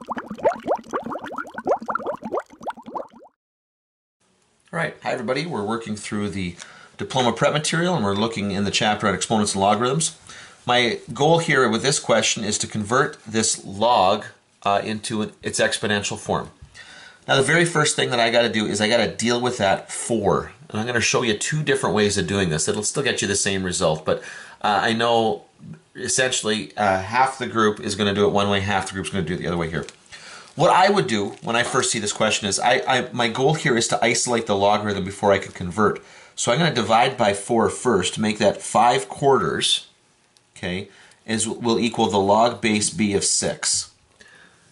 All right, hi everybody. We're working through the Diploma prep material and we're looking in the chapter on exponents and logarithms. My goal here with this question is to convert this log into its exponential form. Now the very first thing that I got to do is I got to deal with that 4. And I'm going to show you 2 different ways of doing this. It'll still get you the same result, but I know essentially half the group is going to do it one way, half the group is going to do it the other way here. What I would do when I first see this question is, my goal here is to isolate the logarithm before I can convert. So I'm going to divide by 4 first to make that 5/4, okay, will equal the log base b of 6.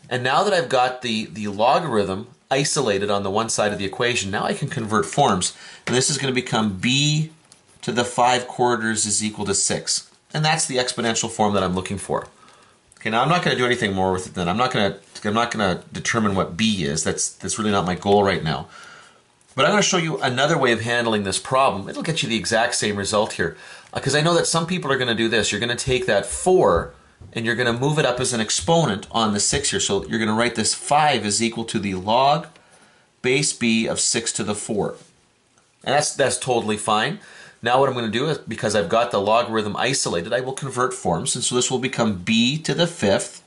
And now that I've got the logarithm isolated on the one side of the equation, now I can convert forms. And this is going to become b to the 5/4 is equal to 6. And that's the exponential form that I'm looking for. Okay, now I'm not going to do anything more with it then. I'm not going to determine what b is. That's really not my goal right now. But I'm going to show you another way of handling this problem. It'll get you the exact same result here. Because I know that some people are going to do this. You're going to take that 4 and you're going to move it up as an exponent on the 6 here. So you're going to write this 5 is equal to the log base b of 6 to the 4. And that's totally fine. Now what I'm going to do is, because I've got the logarithm isolated, I will convert forms. And so this will become b to the 5th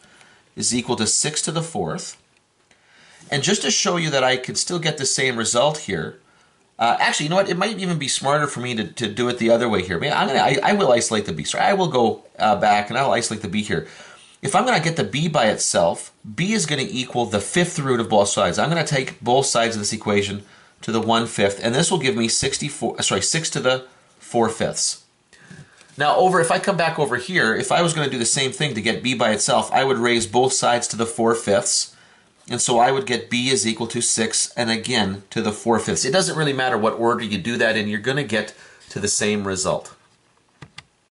is equal to 6 to the 4th. And just to show you that I can still get the same result here, actually, you know what? It might even be smarter for me to do it the other way here. I will isolate the b. So I will go back and I'll isolate the b here. If I'm going to get the b by itself, b is going to equal the 5th root of both sides. I'm going to take both sides of this equation to the 1/5, and this will give me 6 to the 4/5. Now, if I come back over here, if I was going to do the same thing to get b by itself, I would raise both sides to the 4/5. And so I would get b is equal to 6, and again to the 4/5. It doesn't really matter what order you do that in, you're going to get to the same result.